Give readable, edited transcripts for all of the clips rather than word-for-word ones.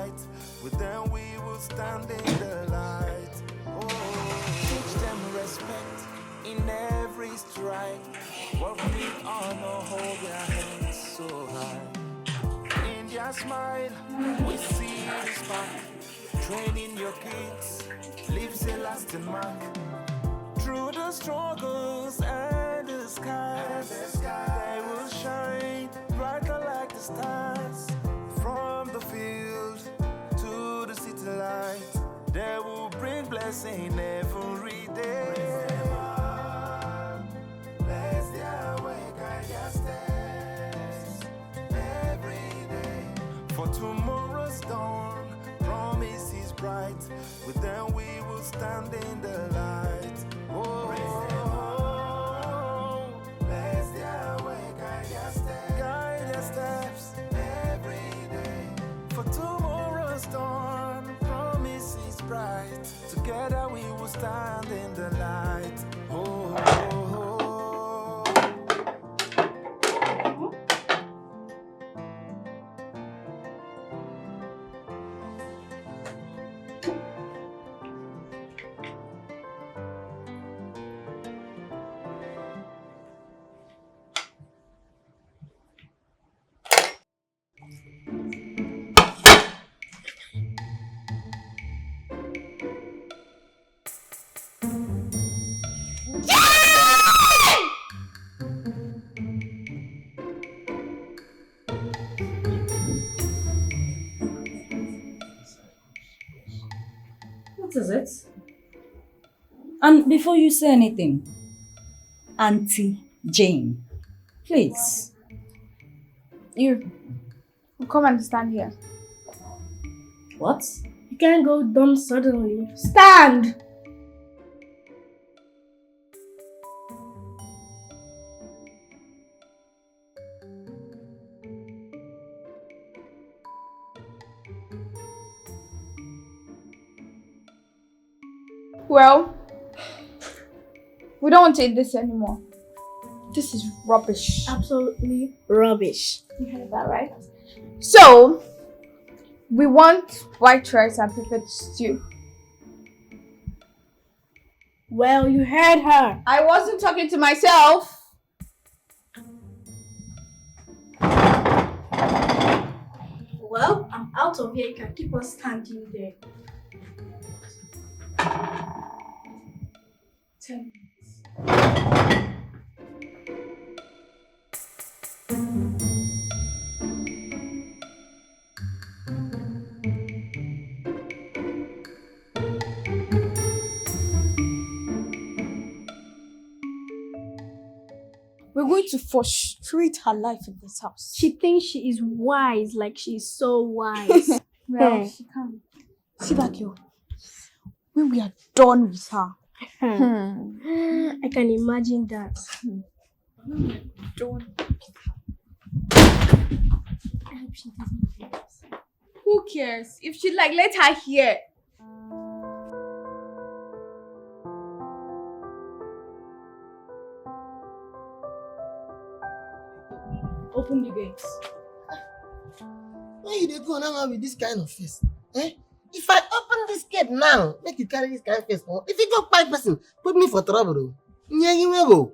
bright. With them we will stand in the light. Oh, teach them respect in every stride. Work with honor, hold their heads so high. In their smile, we see the spark. Training your kids leaves a lasting mark. Through the struggles and the skies, they will shine brighter like the stars. From the field to the city light, they will bring blessing every day. Bless their way, guide their steps every day. For tomorrow's dawn, promise is bright. With them we will stand in the light. Oh, bless their way, guide their steps every day. For tomorrow's dawn, promise is bright. Together we will stand in the light. Oh, oh, oh. What is it? And before you say anything, Auntie Jane, please. You come and stand here. What? You can't go dumb suddenly. Stand! Well, we don't want to eat this anymore. This is rubbish. Absolutely rubbish. You heard that, right? So, we want white rice and pepper stew. Well, you heard her. I wasn't talking to myself. Well, I'm out of here. You can keep us standing there. 10 minutes. We're going to frustrate her life in this house. She thinks she is wise, like she is so wise. Well, she can't. See that girl? When we are done with her. I can imagine that. When we are done. I hope she doesn't hear us. Who cares? If she like, let her hear. Open the gates. Where you dey go now with this kind of face? Eh? If I open this gate now, make you carry this kind of face. If you go 5 person, put me for trouble. You will go.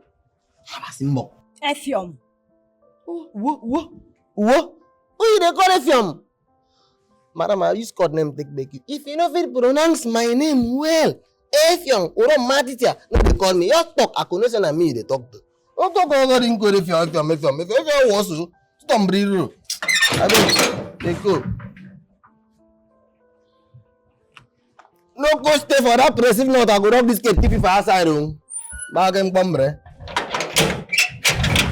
How Efiom. What? Who you dey call Efiom? Madam, I use code name take make you. If you know fit pronounce my name well, Efiom, Oro Matitia, no dey call me. Just talk. I know say na me dey talk to. Don't talk about him go Efiom. If Efiom wants to, stop breathing. I mean, they go. No go stay for that place. If not, I go rub this gate, keep it for outside room. Bag and pombre.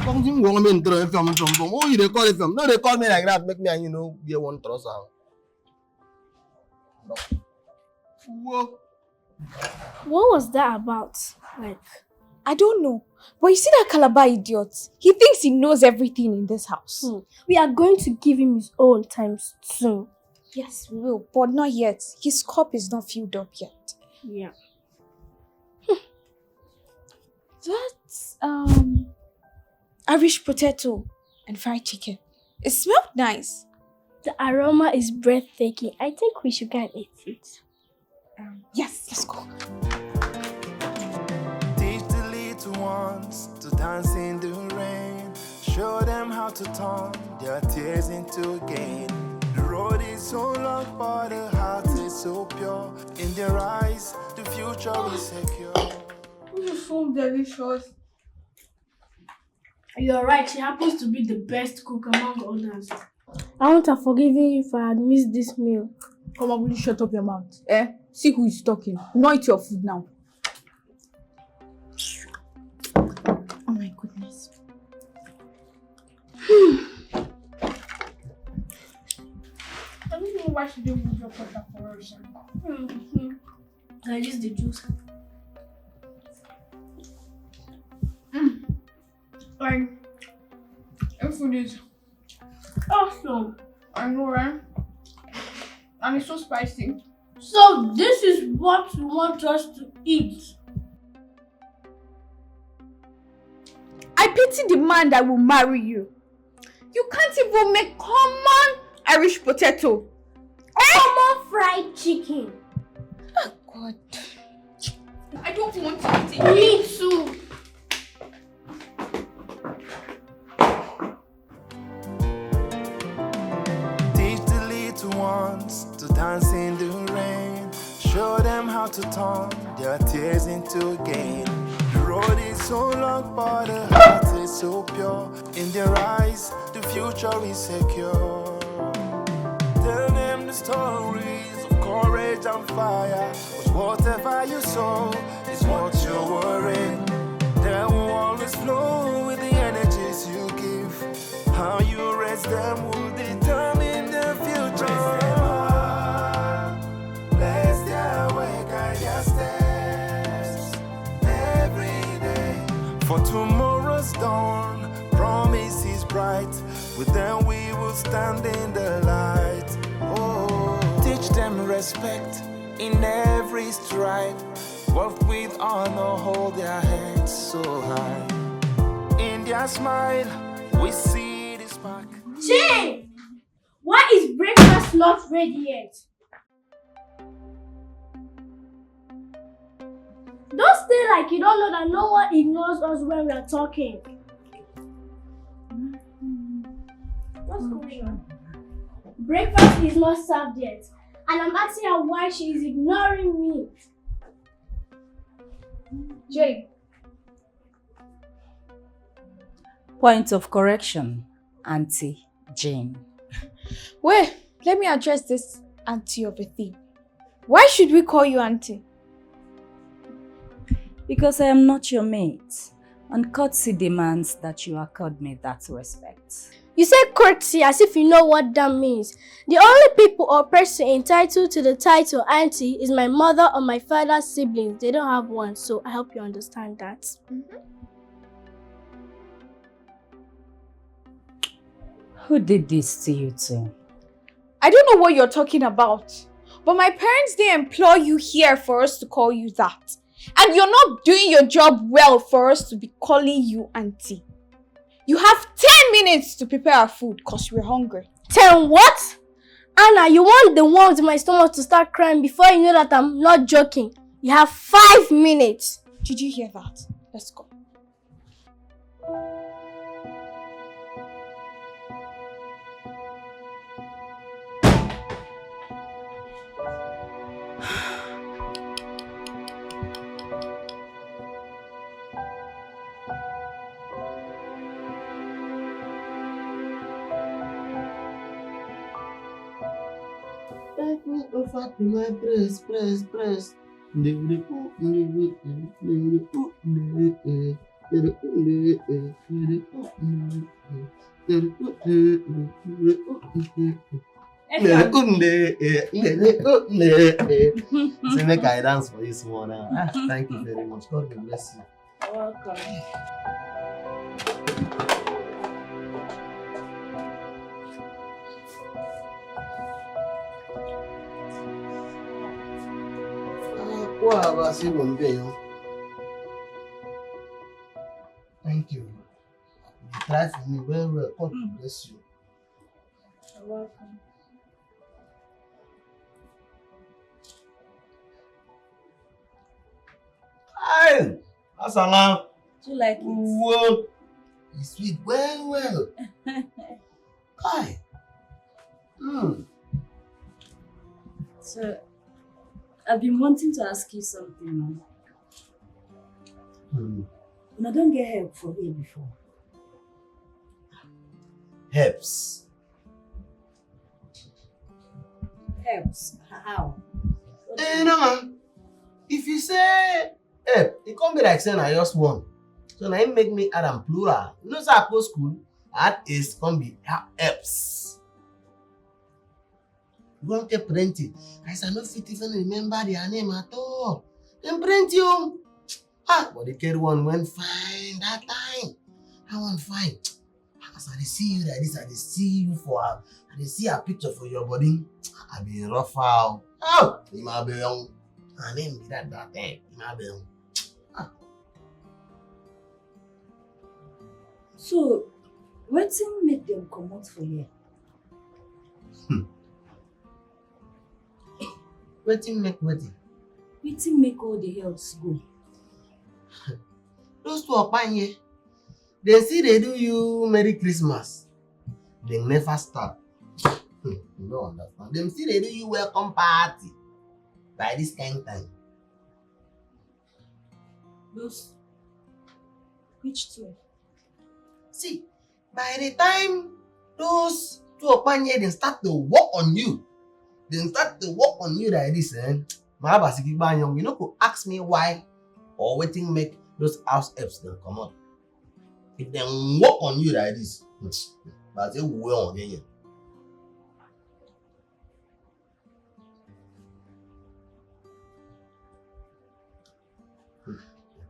Something wrong with me. Oh, you they call it from? No, they call me like that. Make me and you know be one trust out. No. Whoa. What was that about? Like, I don't know. But you see that Calabar idiot? He thinks he knows everything in this house. we are going to give him his own times soon. Yes, we will, but not yet. His cup is not filled up yet. Yeah. That's Irish potato and fried chicken. It smelled nice. The aroma is breathtaking. I think we should go and eat it. Yes, let's go. Teach the little ones to dance in the rain. Show them how to turn their tears into gain. The road is so long, but the heart is so pure. In their eyes, the future is secure. This is so delicious. You're right. She happens to be the best cook among others. I won't have forgiven you if I had missed this meal. Come on, will you shut up your mouth? See who is talking. Not eat your food now. Oh my goodness. I don't know why she didn't move your water for us. I use the juice. Like, your food is Awesome. I know, right? And it's so spicy. So this is what you want us to eat. I pity the man that will marry you. You can't even make common Irish potato. Common fried chicken. Oh God. I don't want to eat it. Me too. Teach the little ones to dance in the rain. Show them how to turn their tears into gain. The road is so long, but the heart is so pure. In their eyes, the future is secure. Tell them the stories of courage and fire. 'Cause whatever you sow is what you're worrying. They will always flow with the energies you give. How you raise them will determine the future. Raise them up, bless their way, guide their steps every day. For tomorrow's dawn, promise is bright. With them we will stand in the light. Oh, teach them respect in every stride. Work with honor, hold their heads so high. In their smile, we see the spark. Jane! Why is breakfast not ready yet? Don't stay like you don't know that no one ignores us when we are talking. What's going on? Breakfast is not served yet, and I'm asking her why she is ignoring me. Jane. Point of correction, Auntie Jane. Wait, let me address this auntie of a thing. Why should we call you auntie? Because I am not your mate, and courtesy demands that you accord me that respect. You say courtesy as if you know what that means. The only people or person entitled to the title auntie is my mother or my father's siblings. They don't have one, so I hope you understand that. Who did this to you two? I don't know what you're talking about, but my parents didn't employ you here for us to call you that. And you're not doing your job well for us to be calling you auntie. You have 10 minutes to prepare our food because we're hungry. 10 what? Anna, you want the one with my stomach to start crying before you know that I'm not joking. You have 5 minutes. Did you hear that? Let's go. Take me over to my breast, press. Say make I dance for you small now. Thank you very much. God will bless you. Welcome. Thank you. You tried for me well. God will bless you. You're welcome. Asanga. Do you like it? Whoa. It's sweet well. Hi. So, I've been wanting to ask you something, Mom. I don't get help for here before. Helps. Helps? How? No, man. If you say help, it can't be like saying I just one. So now it make me add and plural. You know, so I go school, add is can be helps. You won't get plenty. I said, I don't fit even remember their name at all. Then plenty. But the kid one went fine that time. I went fine. As I see you like this, I see you I see a picture for your body. I be rough out. Oh, you might be young. And then be that time. You might be young. So, wetin make them come out for here? Wetin make wetin? Wetin make all the helps go? Those two Opanye, they see they do you Merry Christmas. They never stop. You don't understand. They see they do you welcome party by this kind of time. Those? Which two? See, by the time those two Opanye they start to work on you, like this, you know, could ask me why or waiting make those house helps them come out. If they work on you like this, but they will on here.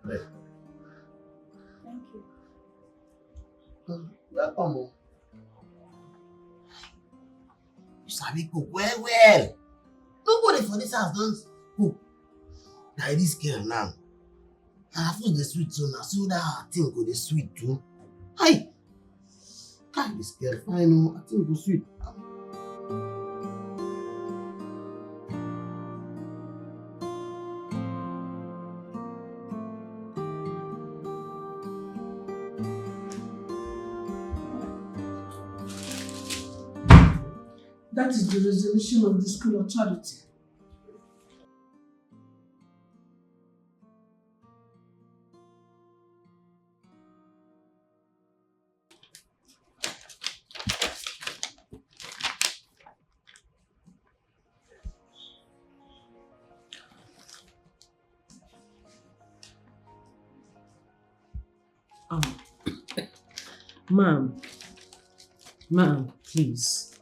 Thank you. Welcome. You sabi cook well. Nobody for this house don't cook. Like this girl now. Her food is sweet too now, so that thing go dey sweet too. Hi! God, this girl fine oh, I think go sweet. That is the resolution of the school authority. Ma'am, please.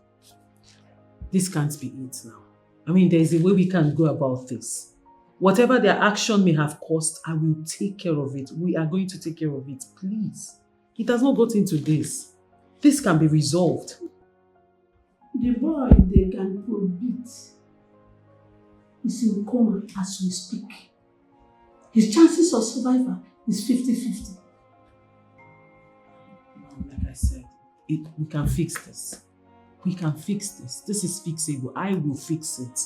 This can't be it now. I mean, there is a way we can go about this. Whatever their action may have cost, I will take care of it. We are going to take care of it, please. It has not got into this. This can be resolved. The boy they can beat is in coma as we speak. His chances of survival is 50-50. Like I said, we can fix this. We can fix this. This is fixable. I will fix it.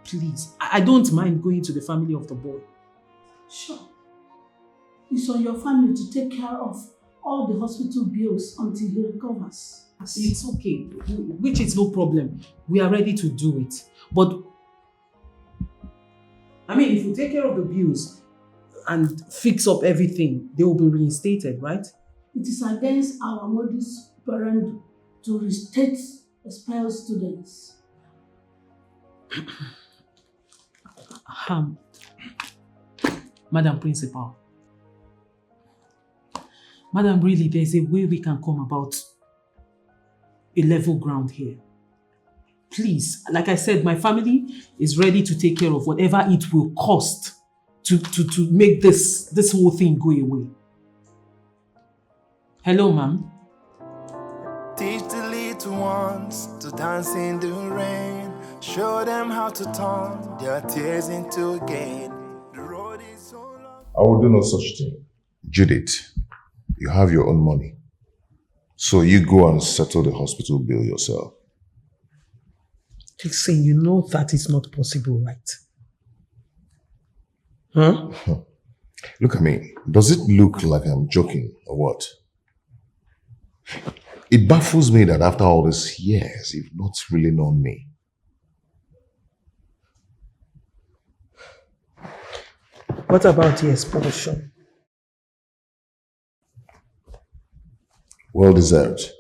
Please. I don't mind going to the family of the boy. Sure. It's on your family to take care of all the hospital bills until he recovers. It's okay, which is no problem. We are ready to do it. But, I mean, if you take care of the bills and fix up everything, they will be reinstated, right? It is against our modus operandi to restate expelled students. Madam Principal. Madam, really, there's a way we can come about a level ground here. Please, like I said, my family is ready to take care of whatever it will cost to make this whole thing go away. Hello, ma'am. Teach the little ones to dance in the rain. Show them how to turn their tears into gain. The road is so long. I will do no such thing. Judith, you have your own money. So you go and settle the hospital bill yourself. Listen, you know that is not possible, right? Huh? Look at me. Does it look like I'm joking or what? It baffles me that after all these years, you've not really known me. What about the expulsion? Well deserved.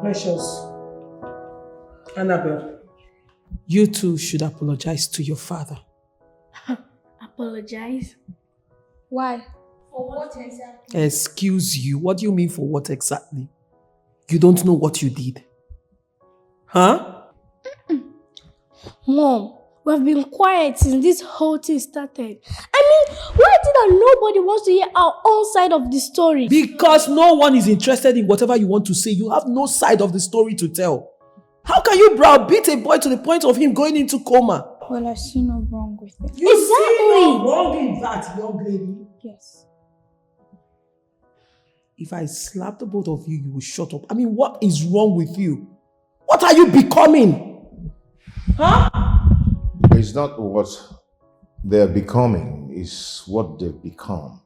Precious. Annabelle, you two should apologize to your father. Apologize? Why? For what exactly? Excuse you. What do you mean for what exactly? You don't know what you did. Huh? Mom, we've been quiet since this whole thing started. I mean, why is it that nobody wants to hear our own side of the story? Because no one is interested in whatever you want to say. You have no side of the story to tell. How can you browbeat a boy to the point of him going into coma? Well, I see no wrong with it. You see no wrong in that, young lady. Yes. If I slap the both of you, you will shut up. I mean, what is wrong with you? What are you becoming? Huh? It's not what they're becoming, it's what they've become.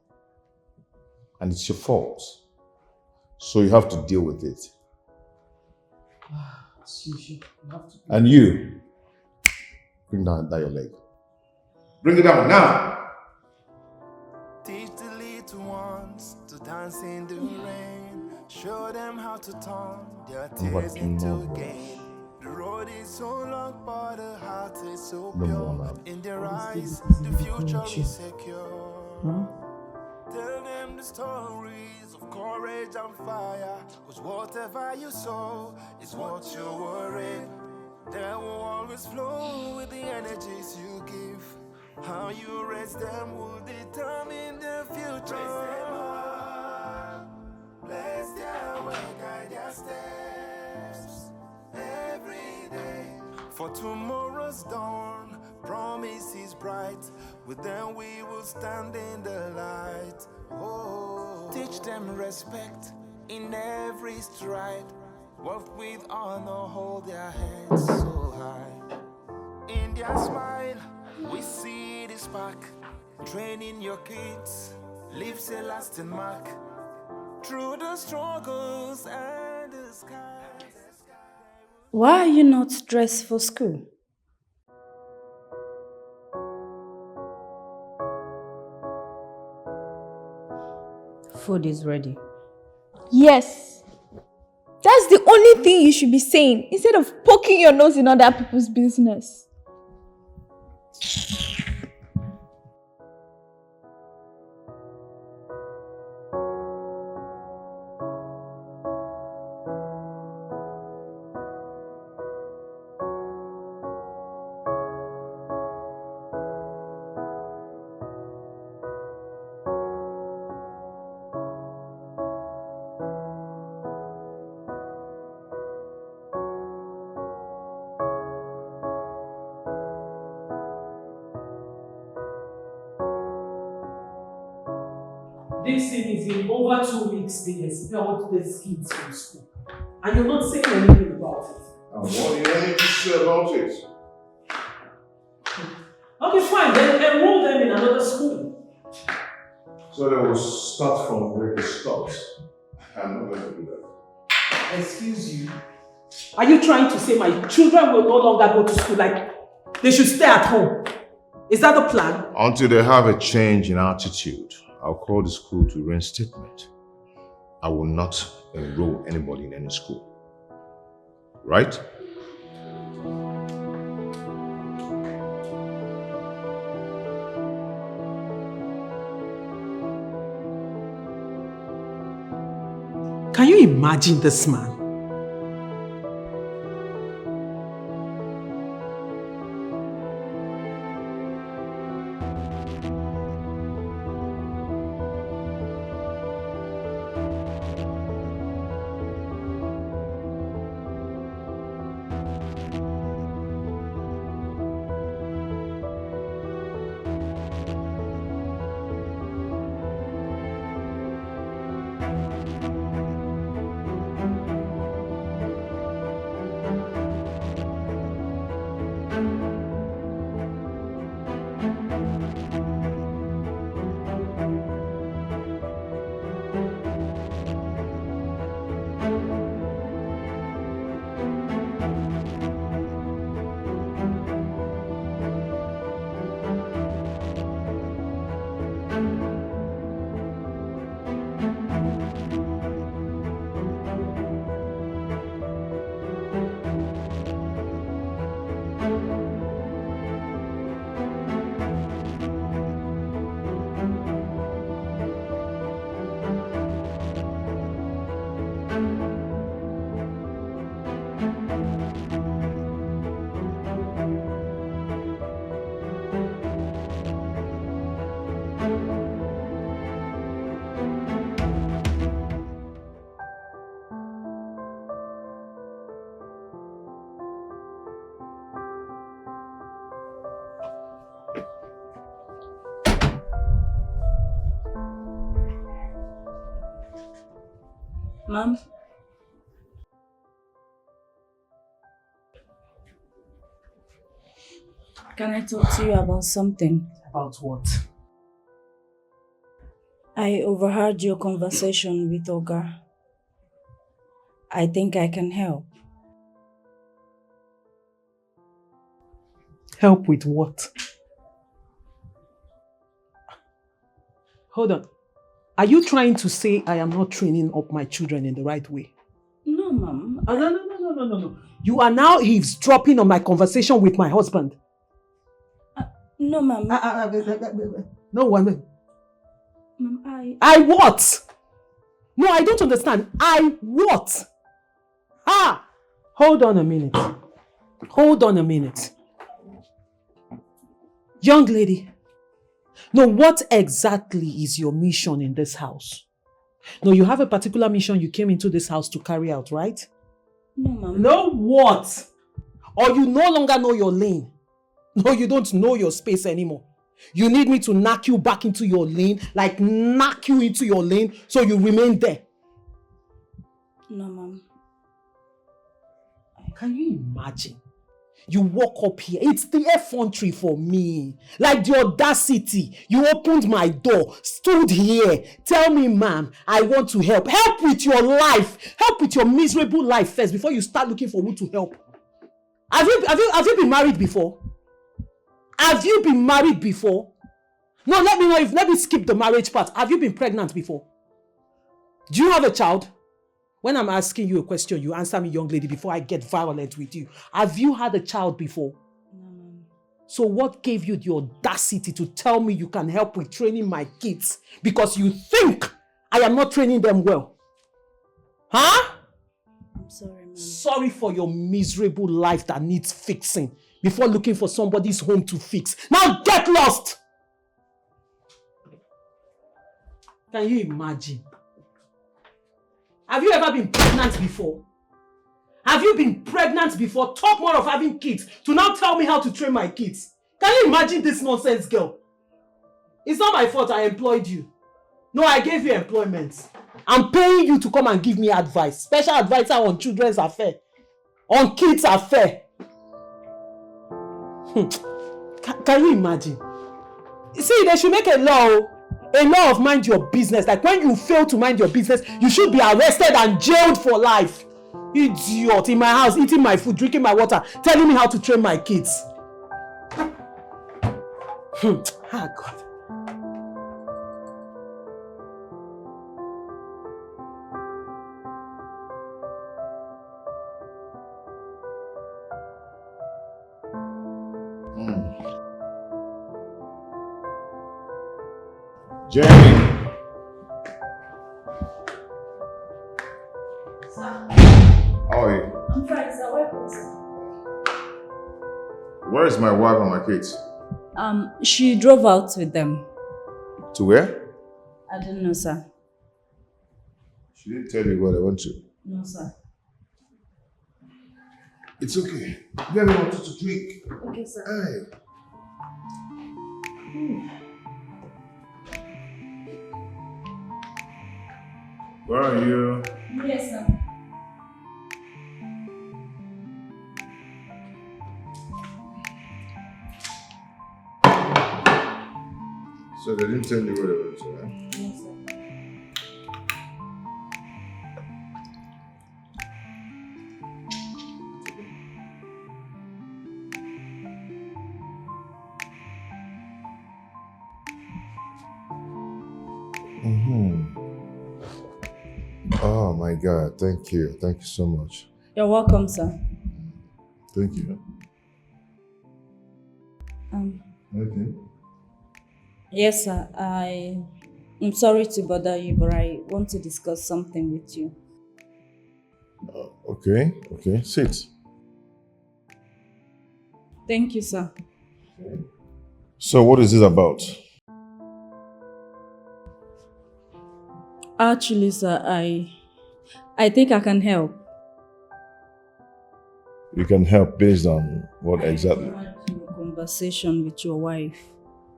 And it's your fault. So you have to deal with it. And you, bring down your leg. Bring it down now. Teach the little ones to dance in the rain. Show them how to turn their tears into gain. The road is so long, but the heart is so pure. In their eyes, the future is secure. Tell them the stories of courage and fire. Cause whatever you sow is what you worry. They will always flow with the energies you give. How you raise them will determine the future. Raise them up, bless their way, guide their steps every day. For tomorrow's dawn, promise is bright. With them we will stand in the light. Oh, teach them respect in every stride. Walk with honor, hold their heads so high. In their smile, we see the spark. Training your kids leaves a lasting mark. Through the struggles and the skies. Why are you not dressed for school? Food is ready. Yes. That's the only thing you should be saying instead of poking your nose in other people's business. This thing is in over 2 weeks they expelled the kids from school. And you're not saying anything about it. And what do you need to say about it? Okay, fine, then enroll them in another school. So they will start from where it stops. I'm not going to do that. Excuse you. Are you trying to say my children will no longer go to school, like they should stay at home? Is that the plan? Until they have a change in attitude, I'll call the school to reinstatement. I will not enroll anybody in any school. Right? Can you imagine this man? Ma'am? Can I talk to you about something? About what? I overheard your conversation with Oga. I think I can help. Help with what? Hold on. Are you trying to say I am not training up my children in the right way? No, ma'am. No. You are now eavesdropping on my conversation with my husband. No, ma'am. No one. Ma'am, I what? No, I don't understand. I what? Hold on a minute. Hold on a minute. Young lady. No, what exactly is your mission in this house? No, you have a particular mission you came into this house to carry out, right? No, ma'am. No what? Or you no longer know your lane? No, you don't know your space anymore. You need me to knock you back into your lane, like knock you into your lane so you remain there. No, ma'am. Can you imagine? You walk up here, it's the effrontery for me. Like the audacity. You opened my door, stood here. Tell me, ma'am, I want to help. Help with your life. Help with your miserable life first before you start looking for who to help. Have you been married before? Have you been married before? No, let me skip the marriage part. Have you been pregnant before? Do you have a child? When I'm asking you a question, you answer me, young lady, before I get violent with you. Have you had a child before? No. So what gave you the audacity to tell me you can help with training my kids because you think I am not training them well? Huh? I'm sorry, ma'am. Sorry for your miserable life that needs fixing before looking for somebody's home to fix. Now get lost! Can you imagine? Have you ever been pregnant before? Have you been pregnant before? Talk more of having kids to now tell me how to train my kids. Can you imagine this nonsense girl? It's not my fault I employed you. No, I gave you employment. I'm paying you to come and give me advice. Special advisor on children's affairs. On kids' affairs. Can you imagine? See, they should make a law of mind your business. Like when you fail to mind your business, you should be arrested and jailed for life. Idiot, in my house, eating my food, drinking my water, telling me how to train my kids. God. Jenny! Sir. How are you? I'm fine, sir. Welcome, sir. Where is my wife and my kids? She drove out with them. To where? I don't know, sir. She didn't tell you where they went to. No, sir. It's okay. Get me water to drink. Okay, sir. Hey. Where are you? Yes, sir. So they didn't tell you where they went to, right? Yes, sir. Oh my God, thank you. Thank you so much. You're welcome, sir. Thank you. Okay. Yes, sir. I'm sorry to bother you, but I want to discuss something with you. Okay, sit. Thank you, sir. So what is this about? Actually, sir, I think I can help. You can help based on what exactly? I had a conversation with your wife,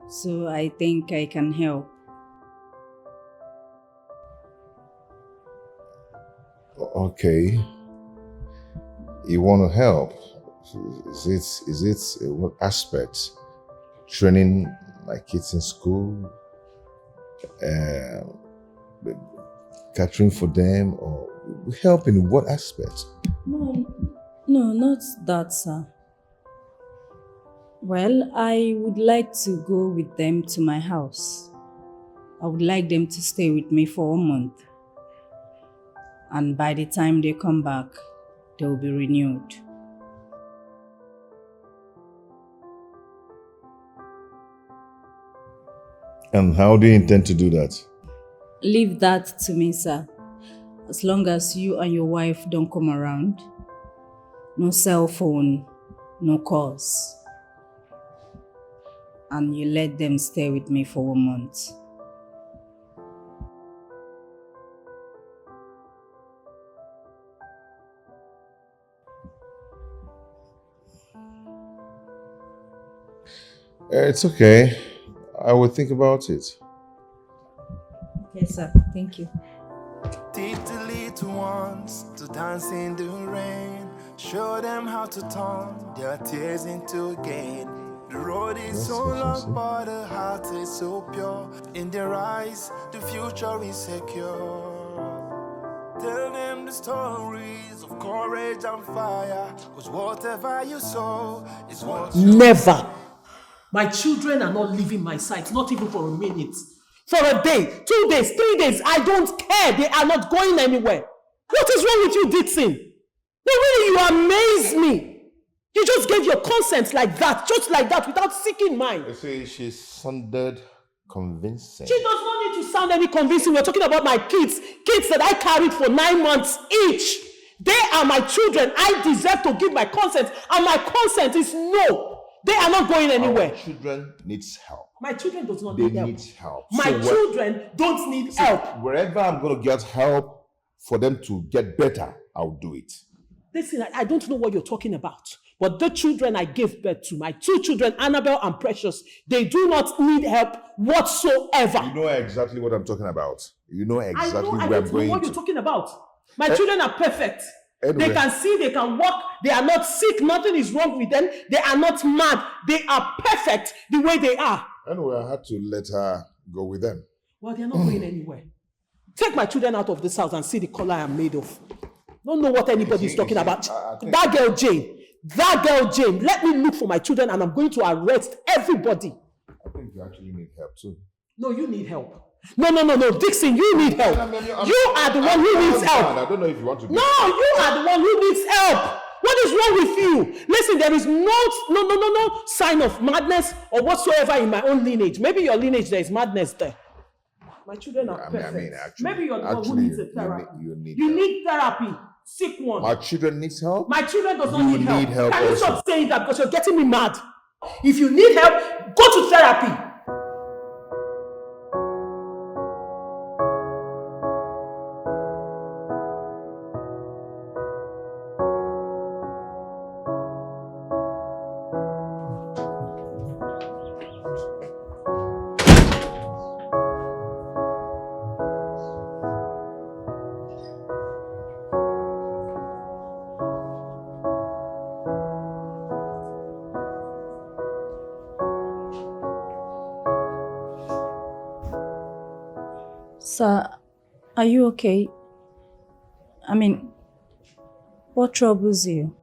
so I think I can help. Okay. You want to help? Is it what aspect? Training my kids in school, catering for them, or help in what aspect? No, not that, sir. Well, I would like to go with them to my house. I would like them to stay with me for a month. And by the time they come back, they will be renewed. And how do you intend to do that? Leave that to me, sir. As long as you and your wife don't come around, no cell phone, no calls. And you let them stay with me for 1 month. It's okay. I will think about it. Yes, sir. Thank you. Teach the little ones to dance in the rain. Show them how to turn their tears into gain. The road is so long, but the heart is so pure. In their eyes, the future is secure. Tell them the stories of courage and fire. Cause whatever you sow is what you Never. My children are not leaving my sight, not even for a minute. For a day, 2 days, 3 days, I don't care. They are not going anywhere. What is wrong with you, Dixon? No, really, you amaze me. You just gave your consent like that, just like that, without seeking mine. You see, she sounded convincing. She does not need to sound any convincing. We're talking about my kids that I carried for 9 months each. They are my children. I deserve to give my consent, and my consent is no. They are not going anywhere. Our children needs help. My children does not They need help. need help. My children don't need help. Wherever I'm going to get help for them to get better, I'll do it. Listen, I don't know what you're talking about. But the children I gave birth to, my 2 children, Annabelle and Precious, they do not need help whatsoever. You know exactly what I'm talking about. You know exactly I where I'm don't know going what to. you're talking about. My children are perfect. Anyway. They can see, they can walk, they are not sick, nothing is wrong with them, they are not mad, they are perfect the way they are. Anyway, I had to let her go with them. Well, they are not going anywhere. Take my children out of this house and see the color I am made of. Don't know what anybody is talking about. That girl Jane, let me look for my children and I'm going to arrest everybody. I think you actually need help too. No, you need help. No, Dixon, you need help. You are the one who needs help. I don't know if you want to. No, you are the one who needs help. What is wrong with you? Listen, there is no sign of madness or whatsoever in my own lineage. Maybe your lineage, there is madness there. My children are perfect. Actually, maybe you're the one who needs a therapy. You need therapy. Sick one. My children needs help? My children does not need help. Can you also. stop saying that because you're getting me mad? If you need help, go to therapy. Sir, are you okay? I mean, what troubles you?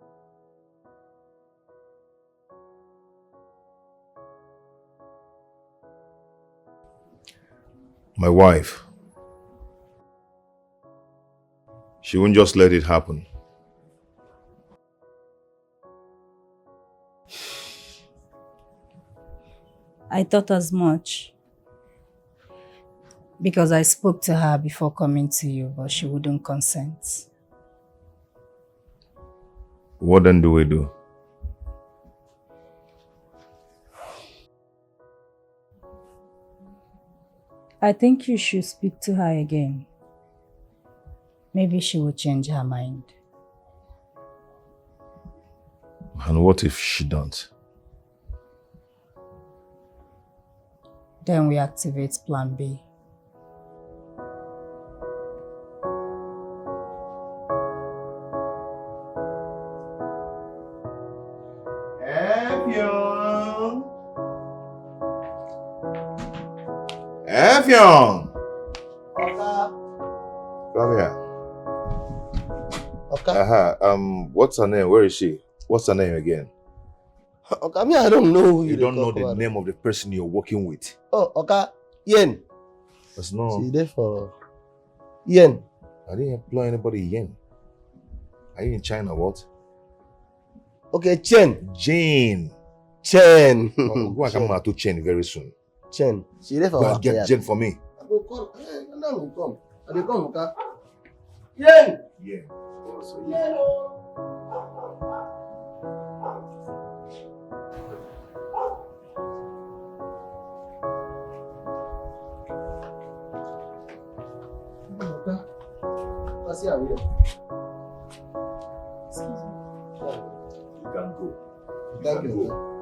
My wife. She won't just let it happen. I thought as much. Because I spoke to her before coming to you, but she wouldn't consent. What then do we do? I think you should speak to her again. Maybe she will change her mind. And what if she don't? Then we activate Plan B. Evian! Oka. Come here. Oka. What's her name? Where is she? What's her name again? Oka, me, I don't know who You don't know the about. name of the person you're working with. Oh, Oka. Yen. That's no. She's there for Yen. I didn't employ anybody yen. Are you in China, what? Okay, Chen. Jane. Chen. Go and come to Chen very soon. Chen. She's there for Go and get Jane for me. I go call. Now we come. I dey come, Oka. Yen. Yeah. Yen. Oka. What's here? You can go. Thank you.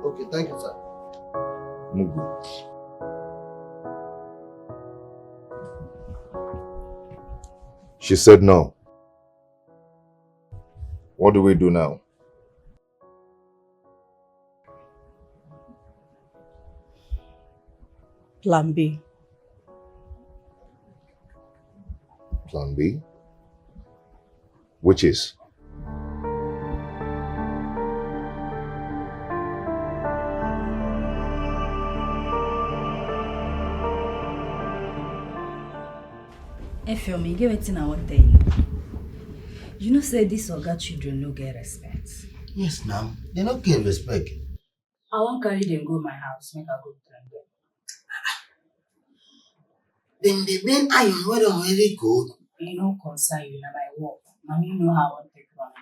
Okay, thank you, sir. Mugu. She said no. What do we do now? Plan B. Plan B? Which is? Effium, you get wetin I wan tell you. You know say these Oga children no get respect. Yes, ma'am. They don't give respect. I wan carry them go my house, make I go train them. Then they been iron well on very good. You no concern you, na my work. And you know how I wan take run.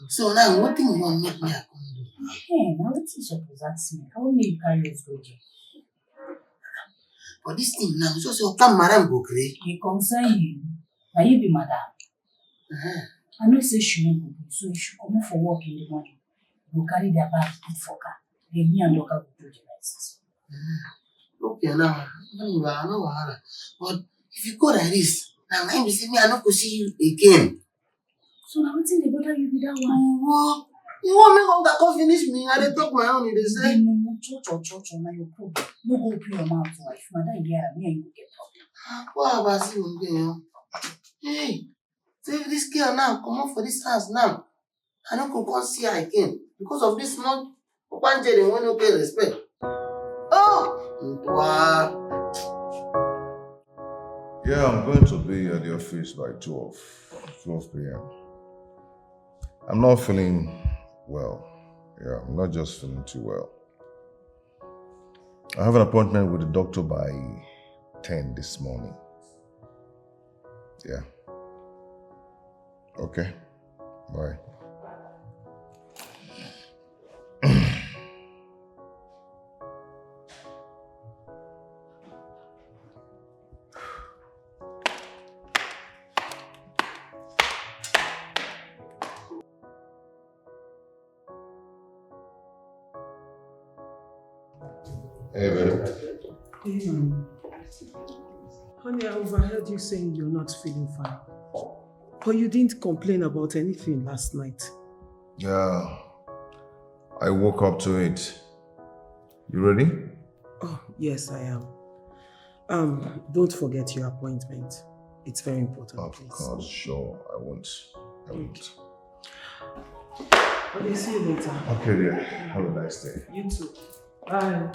So now, what thing you want make me come do? Hey, now wetin you suppose ask me? How may you carry us go there? For this thing now, so say come madam go gree. E concern you. Na you be madam. I know say she no go do, so if she comot for work in the morning, go carry their bag put for car. Then me and Oga go do the rest. Okay, now, I know wahala. But if you go like this, now I be say me I not go see you again. So now wetin dey bother you with that one? What? You want me Oga come finish me? I dey talk my own. They say. Cho, na your problem. No go open your mouth too. If madam hear am, me and you go get problem. What about you again? Hey, so if this girl now come out for this house now, I don't go see her again because of this small one day they want no get respect. Oh, wow. Yeah, I'm going to be at the office by 12 p.m. I'm not feeling well. Yeah, I'm not just feeling too well. I have an appointment with the doctor by 10 this morning. Yeah. Okay. Bye. Hey, babe. Honey, I overheard you saying you're not feeling fine. But you didn't complain about anything last night. Yeah. I woke up to it. You ready? Oh, yes, I am. Don't forget your appointment. It's very important. Of course, sure. I won't. Okay, see you later. Okay, dear. Have a nice day. You too. Bye.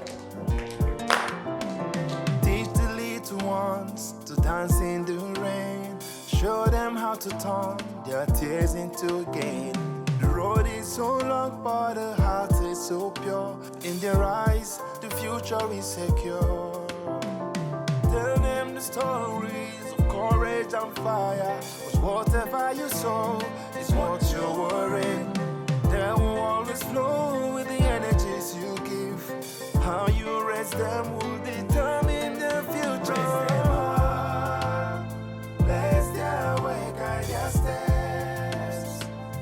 Teach the little ones to dance in the rain. Show them how to turn their tears into gain. The road is so long, but the heart is so pure. In their eyes, the future is secure. Tell them the stories of courage and fire. 'Cause whatever you sow is what you're worrying. They will always flow with the energies you give. How you raise them will determine the future. Bless their way, guide their steps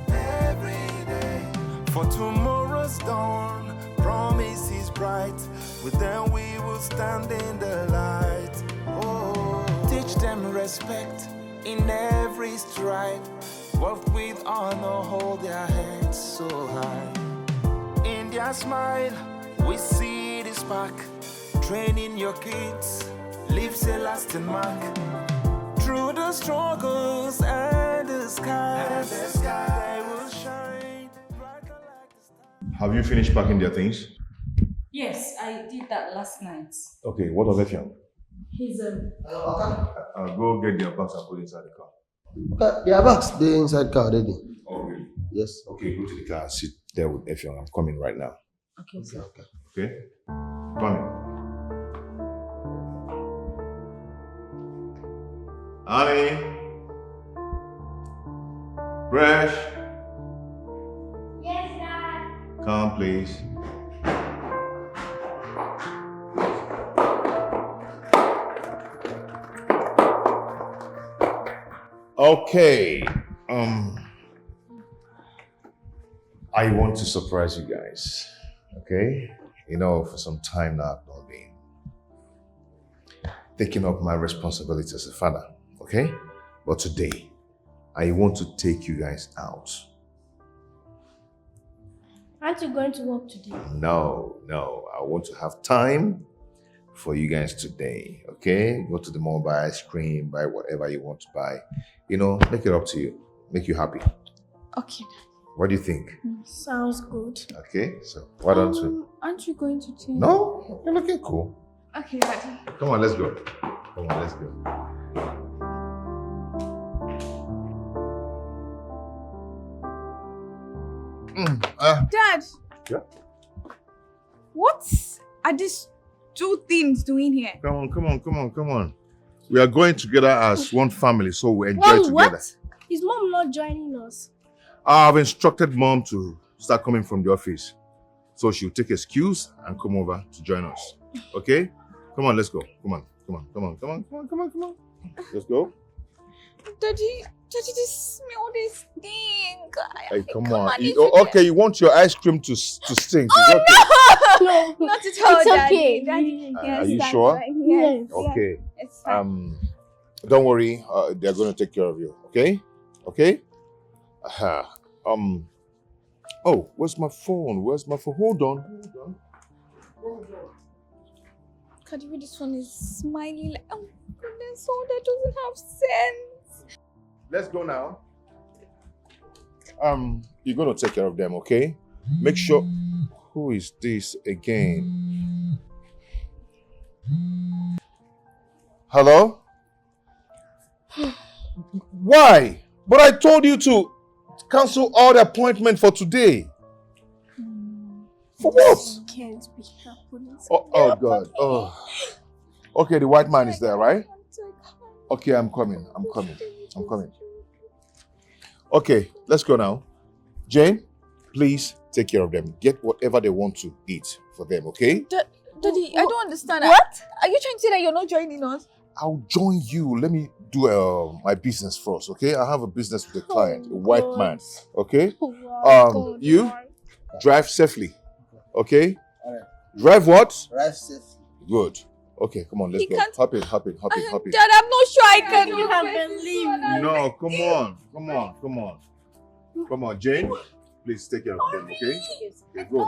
every day. For tomorrow's dawn, promise is bright. With them we will stand in the light. Oh, teach them respect in every stride. Walk with honor, hold their heads so high. In their smile, we see the spark. Training your kids leaves a lasting mark. Through the struggles and the skies, they will shine brighter like the stars. Have you finished packing their things? Yes, I did that last night. Okay, what of Effiong? He's Go get their bags and put inside the car. Okay, their bags, they're inside car already. Oh, really? Yes. Okay, go to the car, sit there with Effiong. I'm coming right now. Okay, sir. Okay. Okay? Coming. Honey. Fresh. Yes, Dad. Come, please. Okay. I want to surprise you guys. Okay? You know, for some time now I've not been taking up my responsibility as a father. Okay? But today, I want to take you guys out. Aren't you going to work today? No. I want to have time for you guys today. Okay? Go to the mall, buy ice cream, buy whatever you want to buy. You know, make it up to you. Make you happy. Okay. What do you think? Sounds good. Okay, so why don't we? Aren't you going to change? No, you're looking cool. Okay, Daddy. Come on, let's go. Come on, let's go. Dad. Yeah? What are these two things doing here? Come on. We are going together as one family, so we enjoy Mom, together. what? Is Mom not joining us? I've instructed Mom to start coming from the office, so she'll take excuse and come over to join us. Okay? Come on, let's go. Come on. Let's go. Daddy, just smell this thing. Hey, come on. it's Okay, you want your ice cream to stink? Oh, It's okay. No, Not at all, it's Daddy. okay. Daddy, Are you that's sure? fine. Yes. Okay. It's fine. Don't worry. They're going to take care of you. Okay? Okay? Oh, where's my phone? Hold on. Kadiwi, this one is smiling like, oh goodness, oh, that doesn't have sense. Let's go now. You're going to take care of them, okay? Make sure. Who is this again? Hello? Why? But I told you to cancel all the appointment for today. For what? Can't be happening. Oh God. Oh. Okay, the white man is there, right? Okay, I'm coming. Okay, let's go now. Jane, please take care of them. Get whatever they want to eat for them, okay? Daddy, I don't understand. What? Are you trying to say that you're not joining us? I'll join you. Let me do my business first, okay? I have a business with a client, a white man, okay? You drive safely, okay? All right. Drive what? Drive safe. Good. Okay, come on, let's He go. can't- Hop in. Dad, I'm not sure I can. You can't believe me. No, come on, Jane. Please take care of them, okay? Okay, go.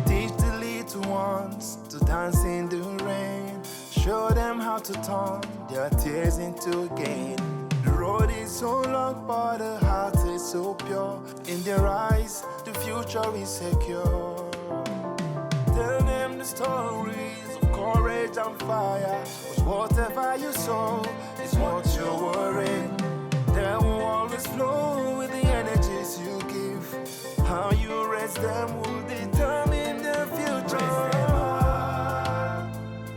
Teach the little ones to dance in the rain. Show them how to turn their tears into gain. The road is so long, but the heart is so pure. In their eyes, the future is secure. Tell them the stories of courage and fire. 'Cause whatever you sow is what you're worrying. They will always flow with the energies you give. How you raise them will determine the future.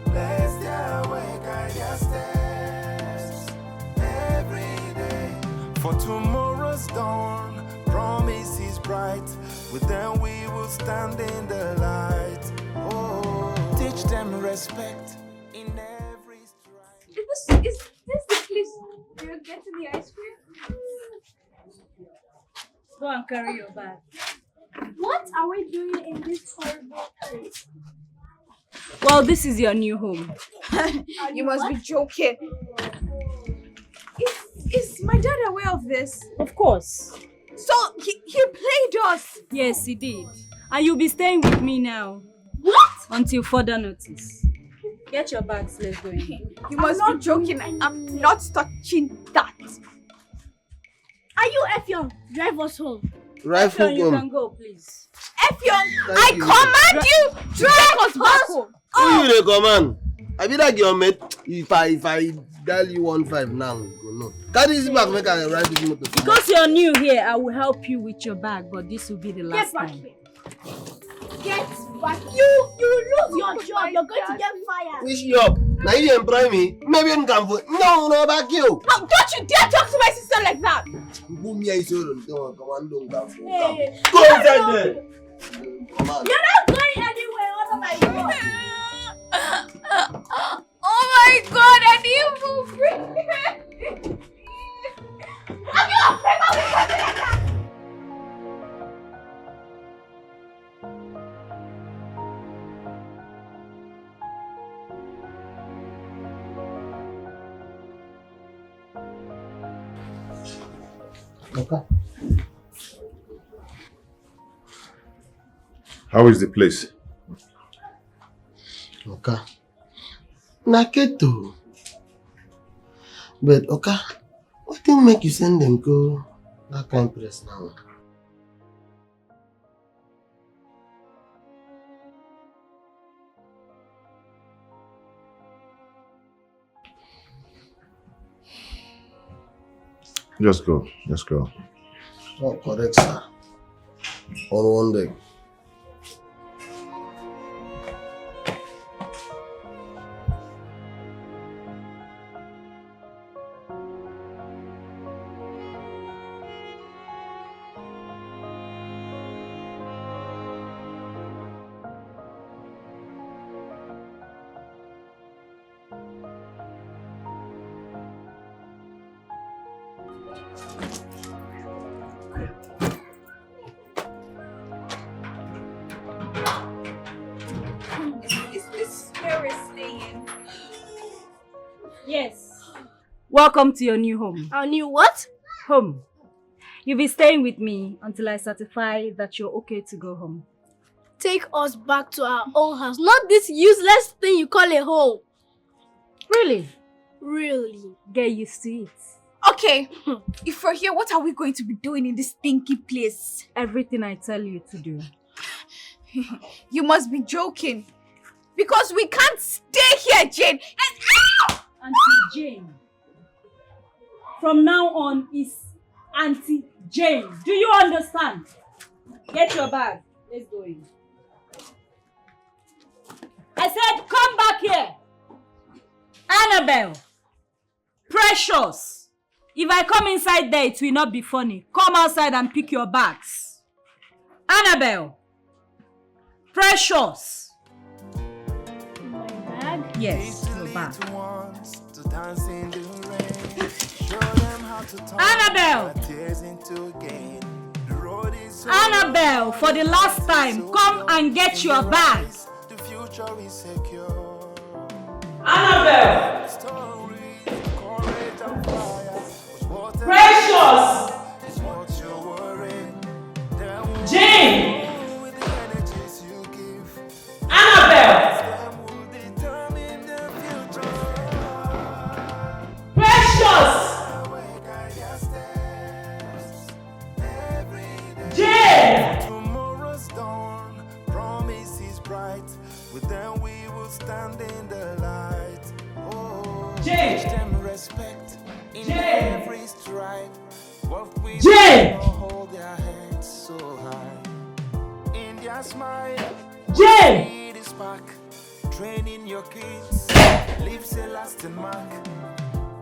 Bless their way, guide their steps every day. For tomorrow's dawn, promise is bright. With them we will stand in the light. Oh, teach them respect in every stride. Is this the place you're getting the ice cream? Go and carry your bag. What are we doing in this horrible place? Well, this is your new home. You must be joking. Is my dad aware of this? Of course. So he played us. Yes, he did. And you'll be staying with me now. What? until further notice. Get your bags, let's go in. You must be joking. I'm not touching that. Are you Effiong? Drive us home. Right Effiong, you home. can go, please. Effiong, Thank I you. command you, drive us back home. Who you dey command? I be like your mate. If I dial you 15 now, go no. Carry this back, make I ride this motor. Because you're new here, I will help you with your bag, but this will be the last Get back time. here. Get back. You lose your job. You're going to get fired. Which job? Now you employ me? Maybe you can vote. No, back you. Now, don't you dare talk to my sister like that. Boom, yeah, it's all. Don't come on, don't go. Hey, Go inside there. Come on. you're not going anywhere under my door. Oh my God, I need to free. Are you afraid of me like that? Okay. How is the place? Okay. Naketo. But okay, what thing make you send them go that kind of place now? Just go. Just go. Oh, correct, sir. On one day. Is this where we're staying? Yes. Welcome to your new home. Our new what? Home. You'll be staying with me until I certify that you're okay to go home. Take us back to our own house. Not this useless thing you call a home. Really? Really? Get used to it. Okay, if we're here, what are we going to be doing in this stinky place? Everything I tell you to do. You must be joking. Because we can't stay here, Jane. And Auntie Jane. From now on is Auntie Jane. Do you understand? Get your bag. Let's go in. I said, come back here. Annabelle. Precious. If I come inside there, it will not be funny. Come outside and pick your bags. Annabelle. Precious. My bag? Yes, your bag. To dance in the rain. Show them how to turn Annabelle. their tears into gain. The road is so Annabelle, for the last time, come and get your bag. the future is secure. Annabelle! Stories, courage and fire. What Precious! is what you're worrying. Them will Jane! do with the energies you give. Annabelle! Them will determine the future. Precious! Awake at your steps. Every day. Jane! Tomorrow's dawn, promise is bright. With them we will stand in the light. Oh, Jane! teach them respect in Jane! every stride. What we Jane! do, hold their heads so high. In their smile, Jane! lead is back. Training your kids leaves a lasting mark.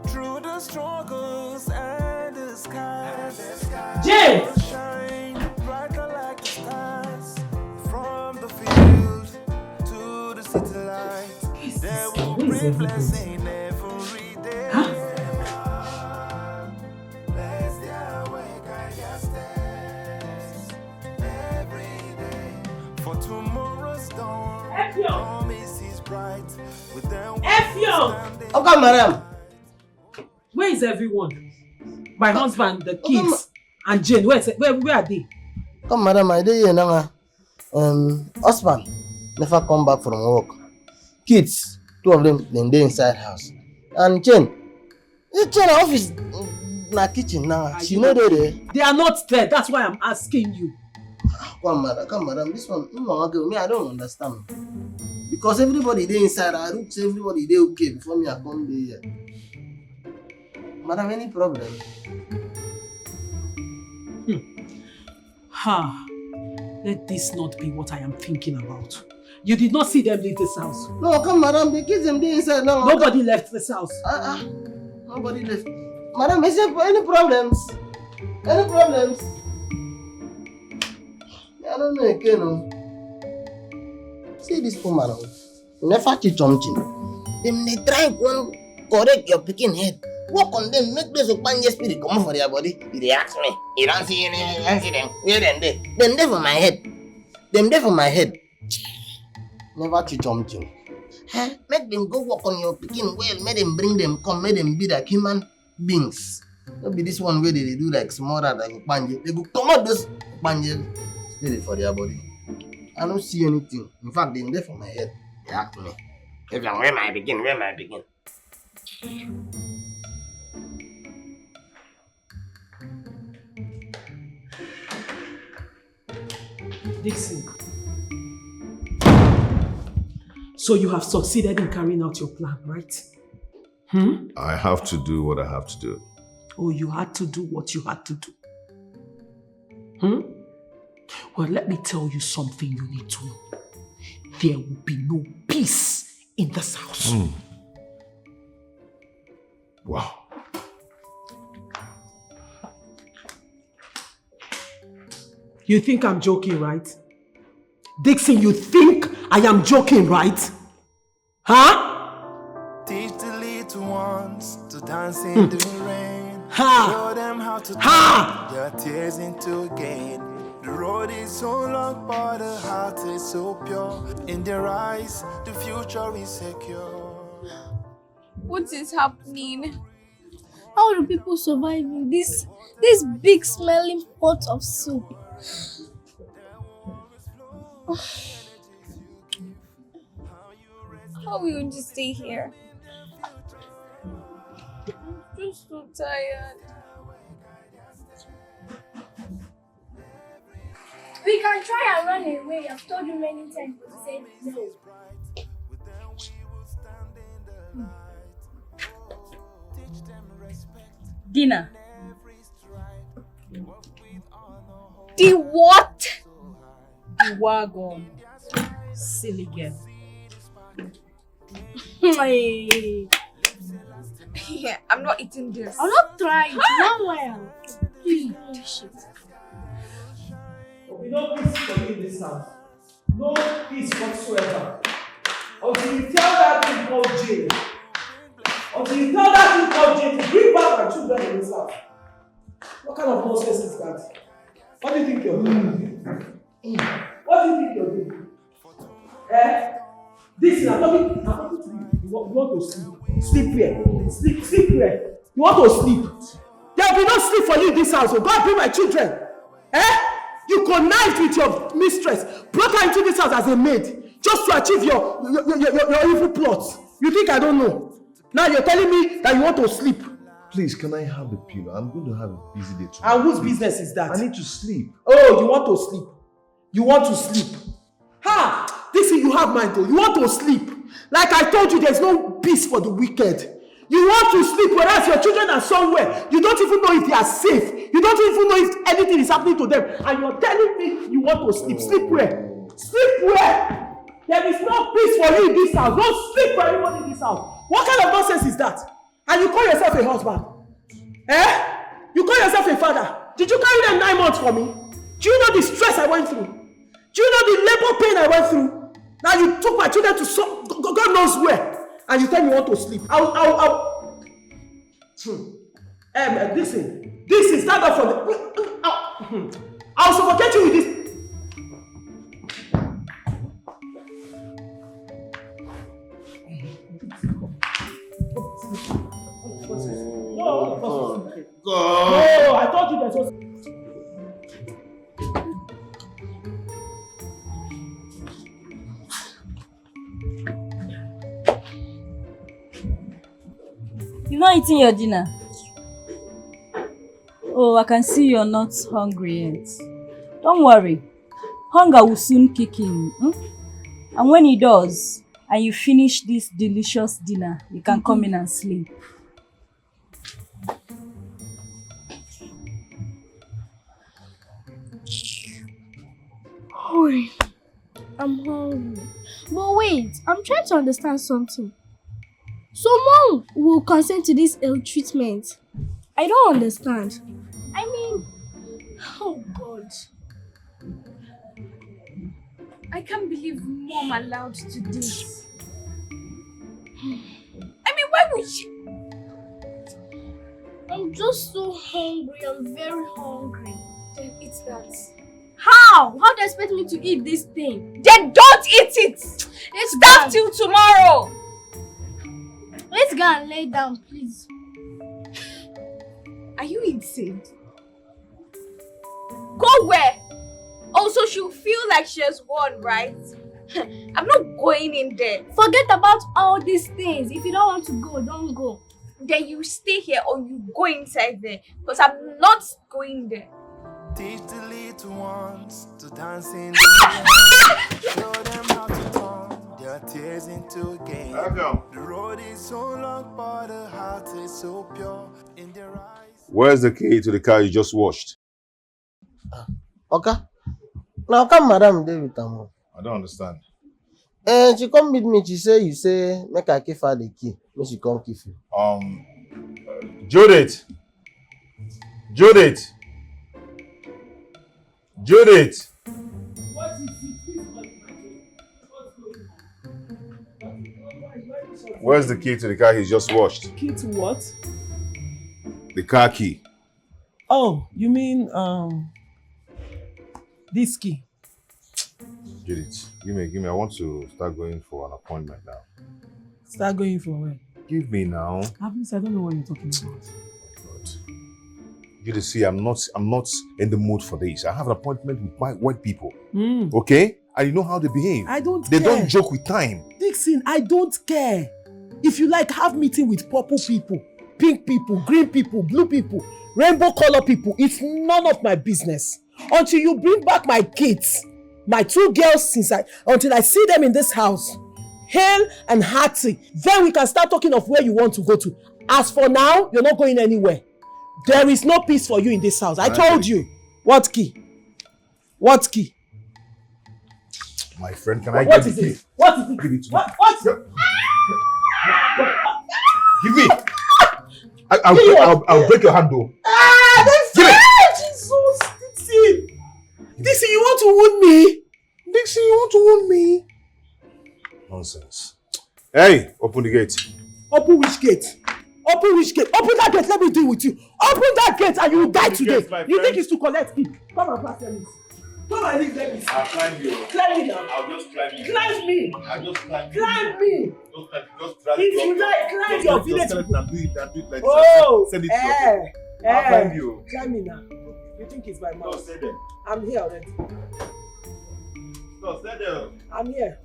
Through the struggles and the skies, Jane! shine brighter like the stars. From the field to the city light, there will Who is be everybody? blessing every day. Bless their way, guide their steps every day. For tomorrow's dawn, Effiong! promise is bright. With them we Effiong! stand in Okay, madam. Where is everyone? My husband, the kids, and Jane. Where are they? Come, madam, I dey here now. Husband, never come back from work. Kids, 2 of them dey inside house. And Chen office na kitchen now. She no dey there. They are not there. That's why I'm asking you. Come madam. This one, me, I don't understand. Because everybody dey inside, I look say everybody dey okay before me I come there. Madam, any problem? Let this not be what I am thinking about. You did not see them leave this house. No, come madam, the kids them dey inside now. Nobody left this house. Nobody left. Madam, is there any problems? Any problems? I don't know again. No. See this poor man. Never teach something. Them they try to correct your picking head. Work on them, make those Okpanje spirit come for their body. They ask me, you don't see any, you don't see them. Where them there? Them there for my head. Them there for my head. Never teach something. Make them go work on your picking well. Make them bring them come. Make them be like human beings. Don't be this one where they do like smaller like Okpanje. They go come out those Okpanje spirit for their body. I don't see anything. In fact, they're there for my head. They ask me, where am I begin? Where am I begin? Dixon. So you have succeeded in carrying out your plan, right? I have to do what I have to do. Oh, you had to do what you had to do. Well, let me tell you something you need to know. There will be no peace in this house. Wow. You think I'm joking, right? Dixon, you think I am joking, right? Teach the little ones to dance in the rain. Show them how to turn their tears into gain. The road is so long, but the heart is so pure. In their eyes, the future is secure. What is happening? How do people survive in this big smelling pot of soup? How are we going to stay here? I'm just so tired. We can try and run away. I've told you many times, but you said no. Dinner. The what? The wagon. Silly girl. Yeah, I'm not eating this. I'm not trying. Now I am. Please finish it. No peace for you in this house. No peace whatsoever. Until you tell that thing called jail. Until you tell that thing called jail to bring back my children in this house. What kind of nonsense is that? What do you think you're doing? What do you think you're doing? This is I'm talking to you. You want to sleep. Sleep where? Sleep where? You want to sleep. There will be no sleep for you in this house. So go and bring my children. You connived with your mistress, brought her into this house as a maid, just to achieve your evil plots. You think I don't know? Now you're telling me that you want to sleep. Please, can I have a pillow? I'm going to have a busy day And tomorrow. whose business is that? I need to sleep. Oh, you want to sleep? You want to sleep? This is you have mind though. You want to sleep. Like I told you, there's no peace for the wicked. You want to sleep, whereas your children are somewhere. You don't even know if they are safe. You don't even know if anything is happening to them. And you're telling me you want to sleep. Sleep where? Sleep where? There is no peace for you in this house. Don't sleep for anybody in this house. What kind of nonsense is that? And you call yourself a husband? You call yourself a father? Did you carry them 9 months for me? Do you know the stress I went through? Do you know the labor pain I went through? Now you took my children to God knows where. And you tell me you want to sleep. Listen, stand up for the. I'll suffocate you with this. No, I told you there's no. not eating your dinner? Oh, I can see you're not hungry yet. Don't worry. Hunger will soon kick in. And when it does, and you finish this delicious dinner, you can come in and sleep. Wait, I'm hungry. But wait, I'm trying to understand something. Someone will consent to this ill treatment. I don't understand. I mean, oh God. I can't believe Mom allowed to do this. I mean, why would she? I'm just so hungry. I'm very hungry. Then eat that. How? How do you expect me to eat this thing? Then don't eat it! Let's Stop till tomorrow! Let's go and lay down, please. Are you insane? Go where? Oh, so she'll feel like she has won, right? I'm not going in there. Forget about all these things. If you don't want to go, don't go. Then you stay here or you go inside there. Because I'm not going there. Teach the little ones to dance in the rain. Show them how to turn their tears into a game. The road is so long, but the heart is so pure in their eyes. Where's the key to the car you just washed? Okay. Now come Madam dey with am. I don't understand. She come meet me, she say you say make I give her the key. Make she come give you. Judith! Judith! Judith! What is it? Where's the key to the car he just washed? Key to what? The car key. Oh, you mean this key? Judith, give me. I want to start going for an appointment now. Start going for where? Give me now. I don't know what you're talking about. God. Judith, see, I'm not in the mood for this. I have an appointment with white people. Okay? And you know how they behave. They don't joke with time. Dixon, I don't care. If you like, have meeting with purple people, pink people, green people, blue people, rainbow color people. It's none of my business. Until you bring back my kids, my 2 girls, until I see them in this house, hale and hearty, then we can start talking of where you want to go to. As for now, you're not going anywhere. There is no peace for you in this house. I told you. What key? What key? My friend, can I What get is the key? it? What is it? Give it to me. What? Give me! I'll break your hand though. Give it! Jesus, Dixie! Dixie, you want to wound me? Dixie, you want to wound me? Nonsense. Hey, open the gate. Open which gate? Open which gate? Open that gate, let me deal with you. Open that gate and you will die today. Gate, you think it's to collect key? Come and pass them. Come and leave them. I'll climb you. Climb me now. I'll just climb you. Climb me. I'll just climb you. Climb me. Just drag If you you like, climb Just your do village. it like Oh, this. Send it to you. I'll climb you. Climb me now. You think it's my No, mouth? stay there. I'm here already. No, stay there. I'm here.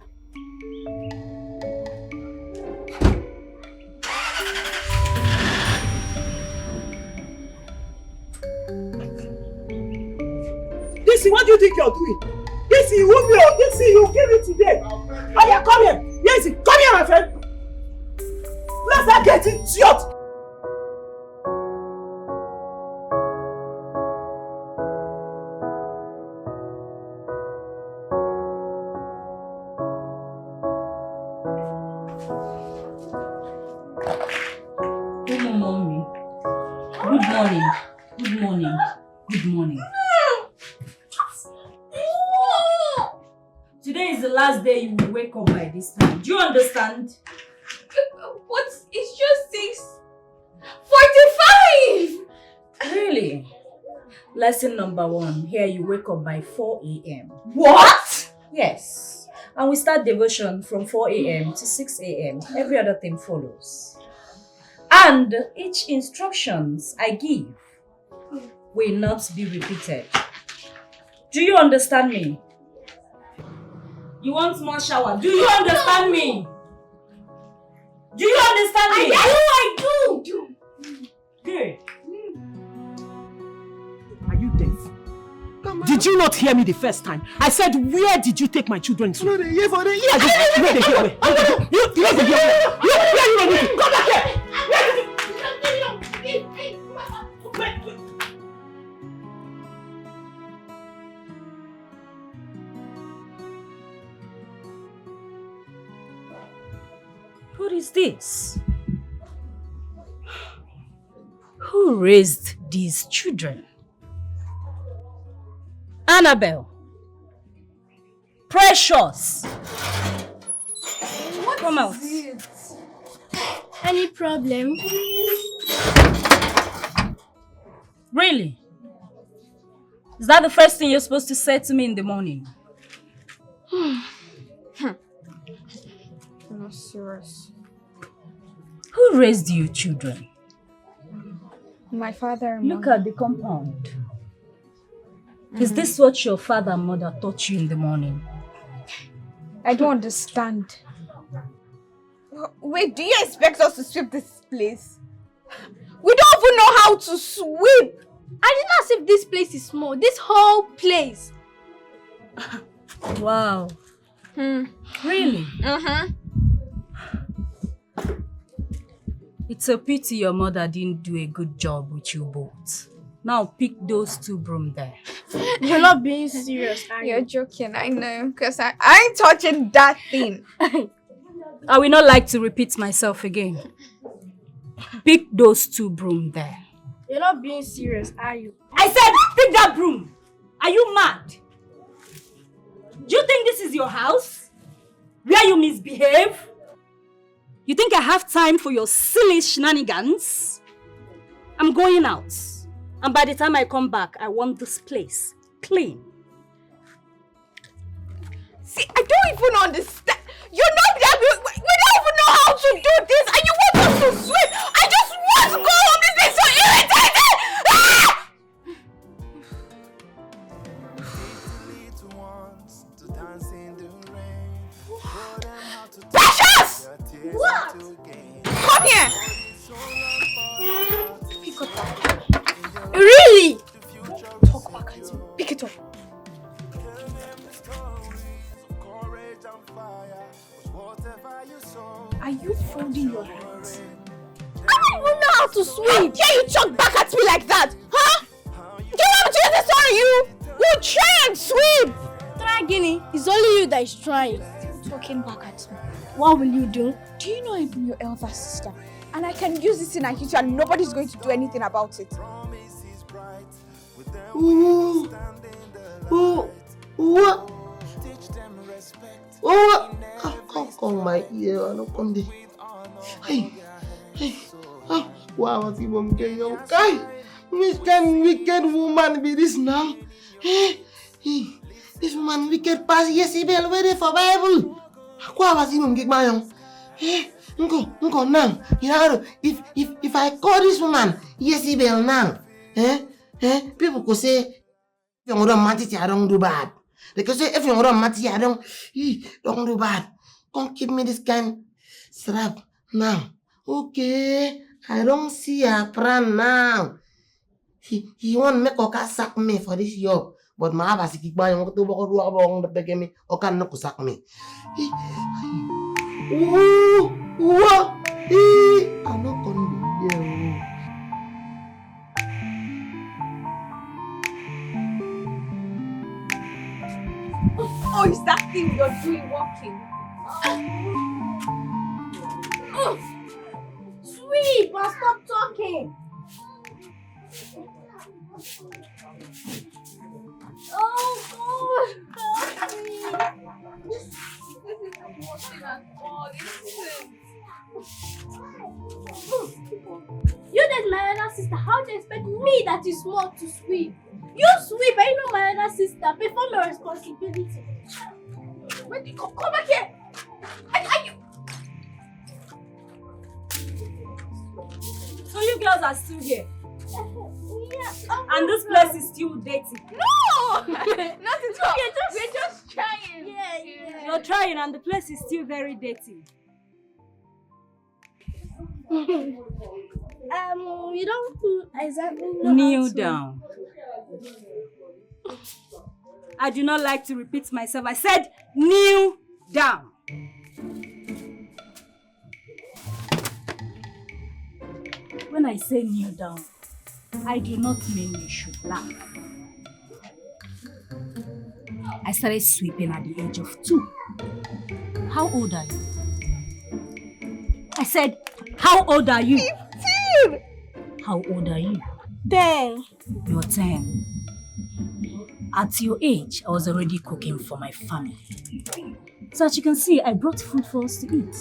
Dixie, what do you think you're doing? Dixie, you won't be. Dixie, you give it today. Oh yeah, come here. Dixie, come here, my friend. Let's not get it short. Good morning. Good morning. Good morning. Good morning. Today is the last day you will wake up by this time. Do you understand? What? It's just 6:45! Really? Lesson number 1. Here you wake up by 4 a.m. What? Yes. And we start devotion from 4 a.m. to 6 a.m. Every other thing follows. And each instructions I give will not be repeated. Do you understand me? You want more shower? Do you understand me? Do you understand me? I do! Did you not hear me the first time? I said, where did you take my children to? No, they hear for the year. You know they hear where? You know they hear where? Where you come back here! What is this? Who raised these children? Annabelle. Precious. What Come out. is it? Any problem? Really? Is that the first thing you're supposed to say to me in the morning? I'm not serious. Who raised you children? My father and Look mother. at the compound. Is this what your father and mother taught you in the morning? I don't understand. Wait, do you expect us to sweep this place? We don't even know how to sweep. I did not say if this place is small. This whole place. Wow. Really? It's a pity your mother didn't do a good job with you both. Now pick those 2 brooms there. You're not being serious, are You're you? joking, I know. Because I ain't touching that thing. I will not like to repeat myself again. Pick those 2 brooms there. You're not being serious, are you? I said pick that broom! Are you mad? Do you think this is your house? Where you misbehave? You think I have time for your silly shenanigans? I'm going out. And by the time I come back, I want this place clean. See, I don't even understand. You're not there. We don't even know how to do this. And you want us to sweep. I just want to go home. This is so irritating. Ah! Little ones to dance in the rain. Show them how to Precious! their tears What? into gain. Come here. So long for Pick it up. Really? Talk back at me. Pick it up. courage and fire. Whatever you sow. Are you folding your hands? I don't even know how to swim. Can you talk back at me like that? Huh? Do you want me to use this on you? You try and swim. Try Guinea. It's only you that is trying. Talking back at me. What will you do? Do you know I'm your elder sister? And I can use this in a hit and nobody's going to do anything about it. Promise is bright. With them Ooh. standing the Ooh. What? teach them respect. Oh, come my ear. I don't come there. Hey, hey. Oh, wow, what's even going on? Guy, which can wicked woman be this now? Hey, this woman wicked pass Jezebel ready for Bible. What was even get my own? Hey, Uncle, now. You know, if I call this woman Jezebel now, people could say, if you don't match I don't do bad. They could say, if you don't match I don't do bad. Come give me this kind strap now. Okay, I don't see a plan now. He won't make a sack me for this job. But my abas keep buying to walk along the beg me or can no sack me. Ooh, what? I'm not going to be there. Oh, is that thing you're doing walking? Sweep and stop talking. Oh God, help me. This isn't working at all. You that's my elder sister. How do you expect me that is small to sweep? You sweep and you know my elder sister. Perform your responsibility. Wait, come back here. Are you? So you girls are still here. Yeah, And this place is still dirty. No! Not at all. We're just trying. Yeah. You're trying and the place is still very dirty. You don't exactly know. Kneel how to- down. I do not like to repeat myself. I said kneel down. When I say kneel down, I do not mean you should laugh. I started sweeping at the age of 2. How old are you? I said, how old are you? 15! How old are you? 10. You're 10. At your age, I was already cooking for my family. So as you can see, I brought food for us to eat.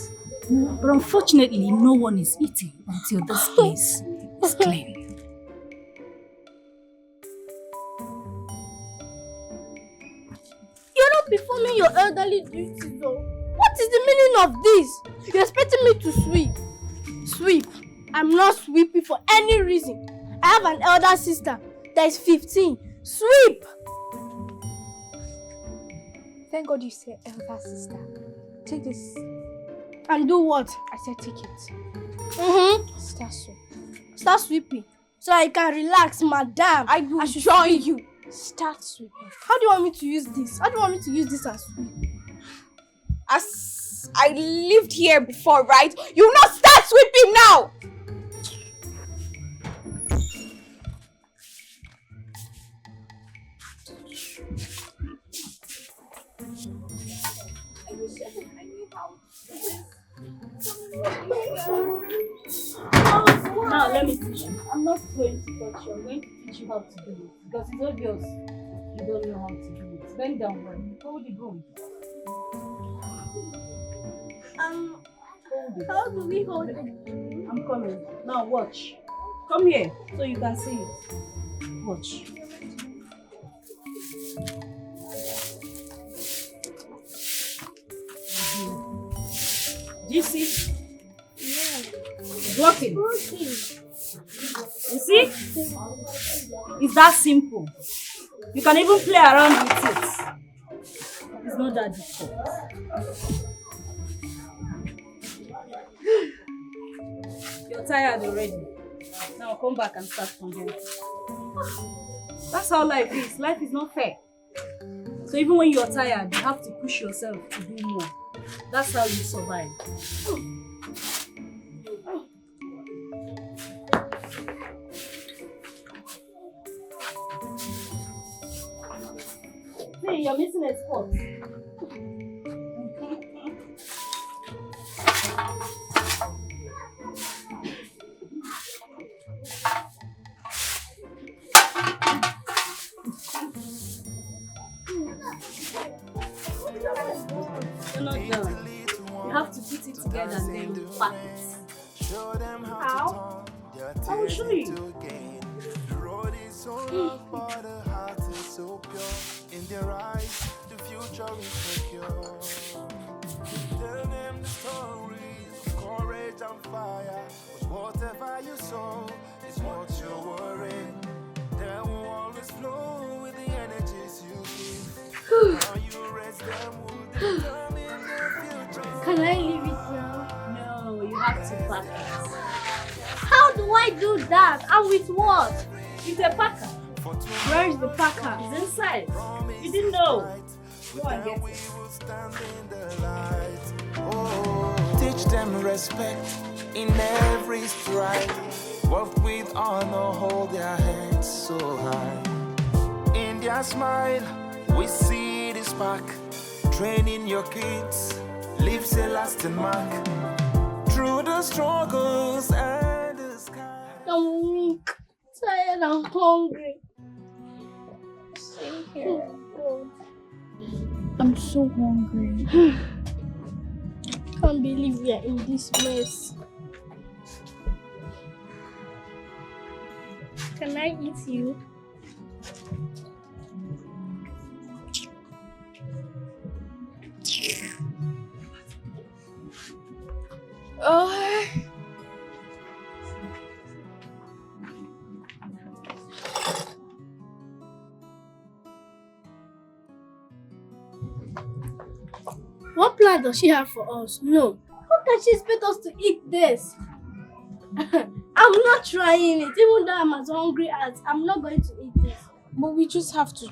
But unfortunately, no one is eating until this place is clean. You're not performing your elderly duties though. What is the meaning of this? You're expecting me to sweep. Sweep. I'm not sweeping for any reason. I have an elder sister that is 15. Sweep! Thank God you said elder sister. Take this. And do what? I said take it. Start sweep. Start sweeping. So I can relax, madam. I will should join sweep. you. Start sweeping. How do you want me to use this? How do you want me to use this as sweep? As I lived here before, right? You will not start sweeping now! Now let me teach you. I'm not going to touch you. I'm going to teach you how to do it. Because it's obvious you don't know how to do it. Bend down, man. Hold the broom. How do we hold it? I'm coming. Now watch. Come here so you can see it. Watch. Do you see? Yeah. Blocking. Okay. You see? It's that simple. You can even play around with it. It's not that difficult. You're tired already. Now come back and start from there. That's how life is. Life is not fair. So even when you're tired, you have to push yourself to do more. That's how you survive. See, you're missing a spot. You're not done. You have to put it together and then pack it. How? I will show you. In their eyes, the future is secure. Tell them the stories of courage and fire. But whatever you sow is what you're worrying. They will always flow with the energies you give. How you raise them will determine the future. Can I leave it now? No, you have to pack it. How do I do that? And with what? It's a packer. Where is the packer? It's inside. You didn't know. Go and get it. Teach them respect in every stride. Work with honor, hold their heads so high. In their smile, we see the spark. Training your kids leaves a lasting mark. Through the struggles and the sky. I'm weak, tired, and hungry. Same here. I'm so hungry. Can't believe we are in this mess. Can I eat you? What plan does she have for us? No. How can she expect us to eat this? I'm not trying it. Even though I'm as hungry as, I'm not going to eat this. But we just have to.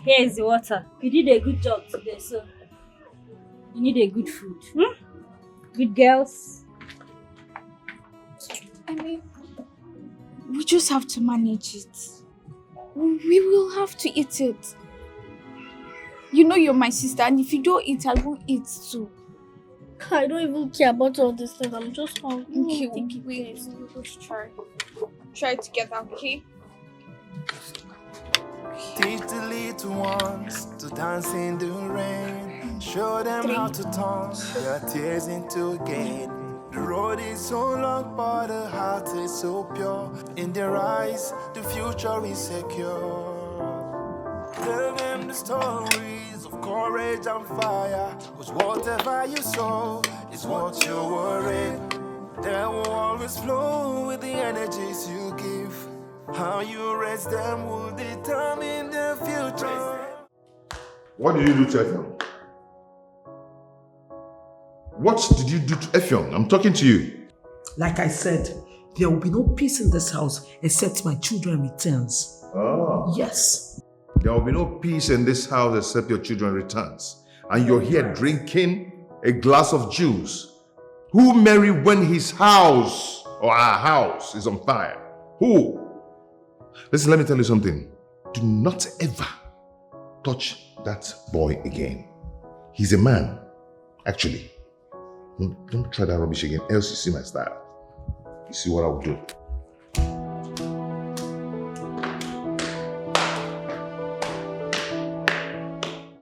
Here is the water. You did a good job today, so you need a good food. Good girls. I mean, we just have to manage it. We will have to eat it. You know you're my sister, and if you don't eat, I won't eat too. I don't even care about all this thing. I'm just hungry. Okay, wait. Let's try. Try it together, okay? Teach the little ones to dance in the rain. Show them how to turn their tears into gain. The road is so long, but the heart is so pure. In their eyes, the future is secure. Tell them the stories of courage and fire. Cause whatever you sow is what you worry. They will always flow with the energies you give. How you raise them will determine the future. What did you do to Effiong? What did you do to Effiong? I'm talking to you. Like I said, there will be no peace in this house except my children returns. Oh. Yes. There will be no peace in this house except your children returns. And you're here drinking a glass of juice. Who married when his house or our house is on fire? Who? Listen, let me tell you something. Do not ever touch that boy again. He's a man, actually. Don't try that rubbish again, else you see my style. You see what I will do.